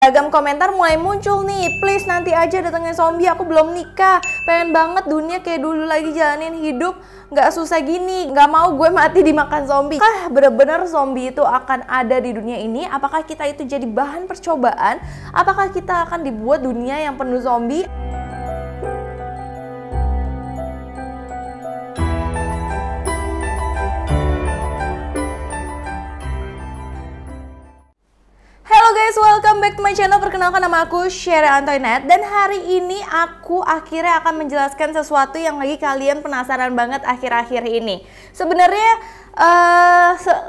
beragam komentar mulai muncul nih. Please nanti aja datengin zombie, aku belum nikah. Pengen banget dunia kayak dulu lagi jalanin hidup, nggak susah gini. Nggak mau gue mati dimakan zombie. Bener-bener zombie itu akan ada di dunia ini? Apakah kita itu jadi bahan percobaan? Apakah kita akan dibuat dunia yang penuh zombie? Halo guys, welcome back to my channel. Perkenalkan, nama aku Sherry Antoinette. Dan hari ini aku akhirnya akan menjelaskan sesuatu yang lagi kalian penasaran banget akhir-akhir ini. Sebenarnya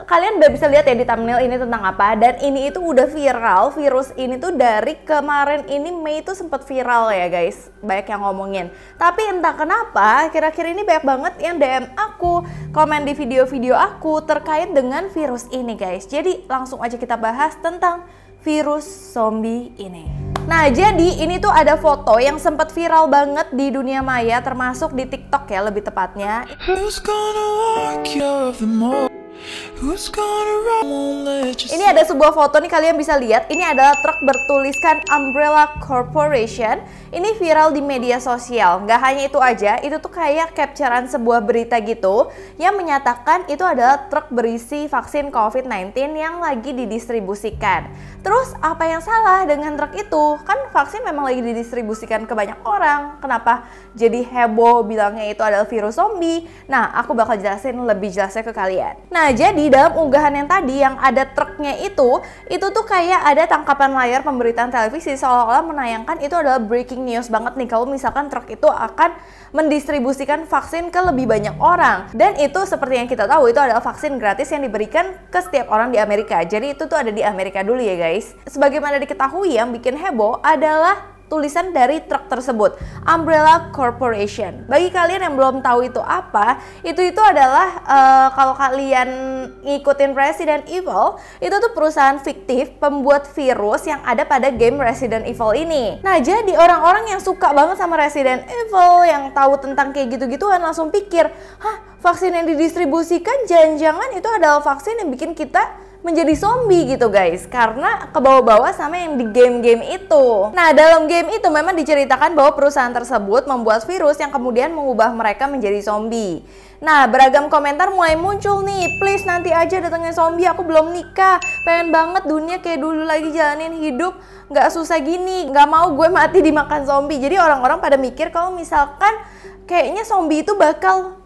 kalian udah bisa lihat ya di thumbnail ini tentang apa. Dan ini itu udah viral. Virus ini tuh dari kemarin ini Mei itu sempat viral ya guys. Banyak yang ngomongin. Tapi entah kenapa akhir-akhir ini banyak banget yang DM aku, komen di video-video aku terkait dengan virus ini guys. Jadi langsung aja kita bahas tentang virus zombie ini. Nah, jadi ini tuh ada foto yang sempat viral banget di dunia maya, termasuk di TikTok ya lebih tepatnya. Ini ada sebuah foto nih, kalian bisa lihat. Ini adalah truk bertuliskan Umbrella Corporation. Ini viral di media sosial. Nggak hanya itu aja, itu tuh kayak capturean sebuah berita gitu yang menyatakan itu adalah truk berisi vaksin COVID-19 yang lagi didistribusikan. Terus apa yang salah dengan truk itu? Kan vaksin memang lagi didistribusikan ke banyak orang. Kenapa jadi heboh bilangnya itu adalah virus zombie? Nah, aku bakal jelasin lebih jelasnya ke kalian. Nah, jadi dalam unggahan yang tadi yang ada truknya itu tuh kayak ada tangkapan layar pemberitaan televisi seolah-olah menayangkan itu adalah breaking news banget nih kalau misalkan truk itu akan mendistribusikan vaksin ke lebih banyak orang. Dan itu seperti yang kita tahu itu adalah vaksin gratis yang diberikan ke setiap orang di Amerika. Jadi itu tuh ada di Amerika dulu ya guys. Sebagaimana diketahui, yang bikin heboh adalah tulisan dari truk tersebut, Umbrella Corporation. Bagi kalian yang belum tahu itu apa, itu adalah kalau kalian ngikutin Resident Evil, itu tuh perusahaan fiktif pembuat virus yang ada pada game Resident Evil ini. Nah, jadi orang-orang yang suka banget sama Resident Evil, yang tahu tentang kayak gitu-gituan langsung pikir, vaksin yang didistribusikan jangan-jangan itu adalah vaksin yang bikin kita menjadi zombie gitu guys, karena kebawa-bawa sama yang di game-game itu. Nah, dalam game itu memang diceritakan bahwa perusahaan tersebut membuat virus yang kemudian mengubah mereka menjadi zombie. Nah, beragam komentar mulai muncul nih. Please nanti aja datengin zombie, aku belum nikah. Pengen banget dunia kayak dulu lagi jalanin hidup, nggak susah gini. Nggak mau gue mati dimakan zombie. Jadi orang-orang pada mikir kalau misalkan kayaknya zombie itu bakal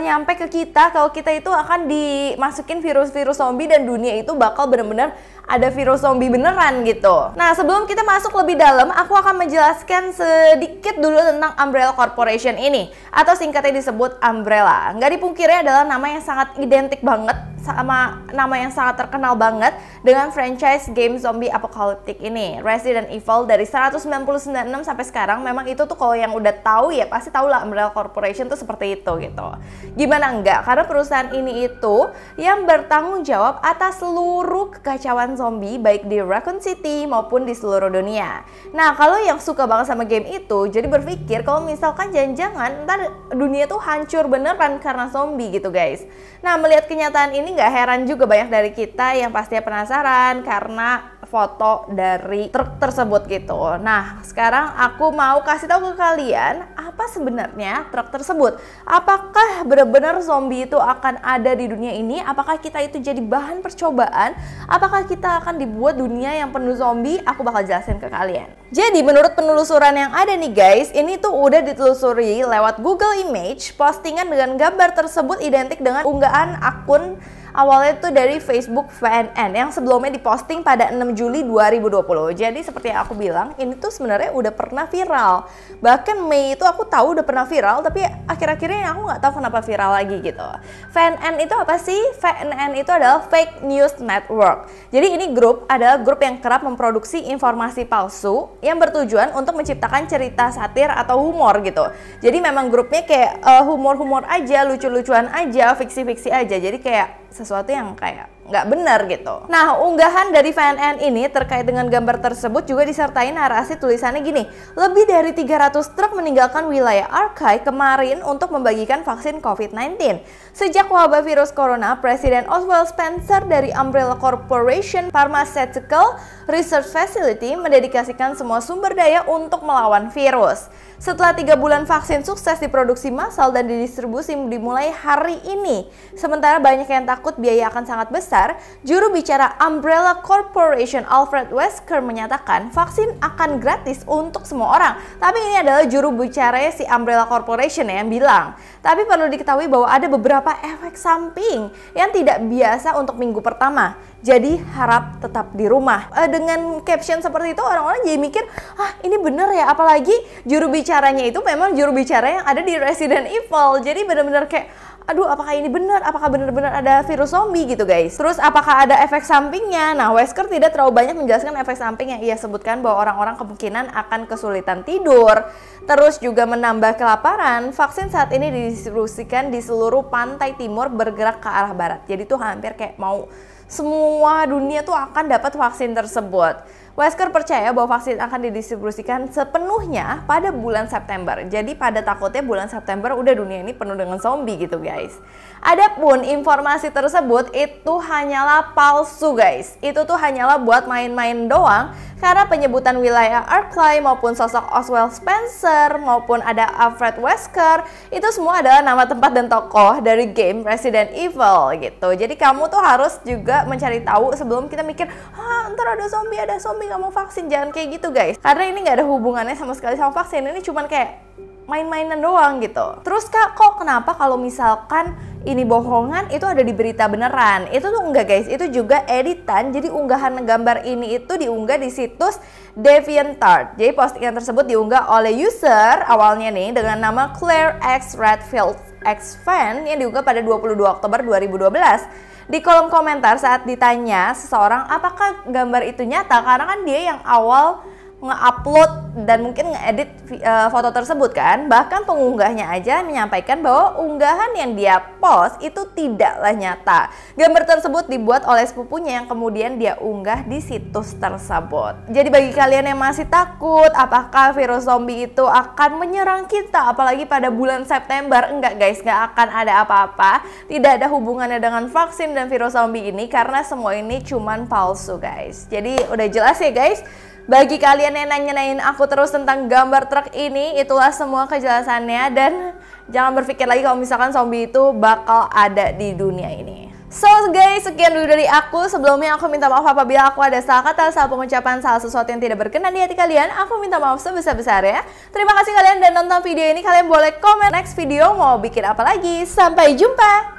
nyampe ke kita, kalau kita itu akan dimasukin virus-virus zombie dan dunia itu bakal bener-bener ada virus zombie beneran gitu. Nah, sebelum kita masuk lebih dalam, aku akan menjelaskan sedikit dulu tentang Umbrella Corporation ini, atau singkatnya disebut Umbrella. Nggak dipungkiri adalah nama yang sangat identik banget sama nama yang sangat terkenal banget dengan franchise game zombie apokaliptik ini, Resident Evil. Dari 1996 sampai sekarang, memang itu tuh kalau yang udah tahu ya pasti tahu lah Umbrella Corporation tuh seperti itu gitu. Gimana enggak? Karena perusahaan ini itu yang bertanggung jawab atas seluruh kekacauan zombie baik di Raccoon City maupun di seluruh dunia. Nah, kalau yang suka banget sama game itu jadi berpikir kalau misalkan jangan-jangan ntar dunia tuh hancur beneran karena zombie gitu guys. Nah, melihat kenyataan ini nggak heran juga banyak dari kita yang pastinya penasaran karena foto dari truk tersebut gitu. Nah, sekarang aku mau kasih tahu ke kalian apa sebenarnya truk tersebut. Apakah benar-benar zombie itu akan ada di dunia ini? Apakah kita itu jadi bahan percobaan? Apakah kita akan dibuat dunia yang penuh zombie? Aku bakal jelasin ke kalian. Jadi menurut penelusuran yang ada nih guys, ini tuh udah ditelusuri lewat Google Image. Postingan dengan gambar tersebut identik dengan unggahan akun awalnya tuh dari Facebook FNN yang sebelumnya diposting pada 6 Juli 2020. Jadi seperti yang aku bilang, ini tuh sebenarnya udah pernah viral. Bahkan Mei itu aku tahu udah pernah viral, tapi akhir-akhirnya aku nggak tahu kenapa viral lagi gitu. FNN itu apa sih? FNN itu adalah Fake News Network. Jadi ini adalah grup yang kerap memproduksi informasi palsu yang bertujuan untuk menciptakan cerita satir atau humor gitu. Jadi memang grupnya kayak humor-humor aja, lucu-lucuan aja, fiksi-fiksi aja. Jadi kayak sesuatu yang kayak nggak benar gitu. Nah, unggahan dari CNN ini terkait dengan gambar tersebut juga disertai narasi tulisannya gini, lebih dari 300 truk meninggalkan wilayah Arkai kemarin untuk membagikan vaksin COVID-19. Sejak wabah virus corona, Presiden Oswald Spencer dari Umbrella Corporation Pharmaceutical Research Facility mendedikasikan semua sumber daya untuk melawan virus. Setelah 3 bulan vaksin sukses diproduksi massal dan didistribusi dimulai hari ini. Sementara banyak yang takut biaya akan sangat besar, juru bicara Umbrella Corporation Alfred Wesker menyatakan vaksin akan gratis untuk semua orang. Tapi ini adalah juru bicaranya si Umbrella Corporation yang bilang. Tapi perlu diketahui bahwa ada beberapa efek samping yang tidak biasa untuk minggu pertama. Jadi harap tetap di rumah. Dengan caption seperti itu orang-orang jadi mikir, ini bener ya, apalagi juru bicaranya itu memang juru bicara yang ada di Resident Evil. Jadi benar-benar kayak, aduh apakah ini benar? Apakah benar-benar ada virus zombie gitu guys? Terus apakah ada efek sampingnya? Nah, Wesker tidak terlalu banyak menjelaskan efek samping yang ia sebutkan bahwa orang-orang kemungkinan akan kesulitan tidur. Terus juga menambah kelaparan. Vaksin saat ini didistribusikan di seluruh pantai timur bergerak ke arah barat. Jadi tuh hampir kayak mau semua dunia tuh akan dapat vaksin tersebut. Wesker percaya bahwa vaksin akan didistribusikan sepenuhnya pada bulan September. Jadi pada takutnya bulan September udah dunia ini penuh dengan zombie gitu guys. Adapun informasi tersebut itu hanyalah palsu guys. Itu tuh hanyalah buat main-main doang. Karena penyebutan wilayah Arklay maupun sosok Oswald Spencer maupun ada Alfred Wesker itu semua adalah nama tempat dan tokoh dari game Resident Evil gitu. Jadi kamu tuh harus juga mencari tahu sebelum kita mikir, ntar ada zombie gak mau vaksin. Jangan kayak gitu guys, karena ini gak ada hubungannya sama sekali sama vaksin. Ini cuman kayak main-mainan doang gitu. Terus kak, kenapa kalau misalkan ini bohongan itu ada di berita beneran? Itu tuh enggak guys, itu juga editan. Jadi unggahan gambar ini itu diunggah di situs DeviantArt. Jadi postingan tersebut diunggah oleh user awalnya nih dengan nama Claire X Redfield X Fan yang diunggah pada 22 Oktober 2012. Di kolom komentar saat ditanya seseorang apakah gambar itu nyata, karena kan dia yang awal nge-upload dan mungkin nge-edit foto tersebut kan. Bahkan pengunggahnya aja menyampaikan bahwa unggahan yang dia post itu tidaklah nyata. Gambar tersebut dibuat oleh sepupunya yang kemudian dia unggah di situs tersebut. Jadi bagi kalian yang masih takut apakah virus zombie itu akan menyerang kita apalagi pada bulan September, enggak guys, enggak akan ada apa-apa. Tidak ada hubungannya dengan vaksin dan virus zombie ini karena semua ini cuman palsu guys. Jadi udah jelas ya guys. Bagi kalian yang nanya-nanyain aku terus tentang gambar truk ini, itulah semua kejelasannya. Dan jangan berpikir lagi kalau misalkan zombie itu bakal ada di dunia ini. So guys, sekian dulu dari aku. Sebelumnya aku minta maaf apabila aku ada salah kata, salah pengucapan, salah sesuatu yang tidak berkenan di hati kalian. Aku minta maaf sebesar-besarnya. Terima kasih kalian dan nonton video ini. Kalian boleh komen next video mau bikin apa lagi. Sampai jumpa!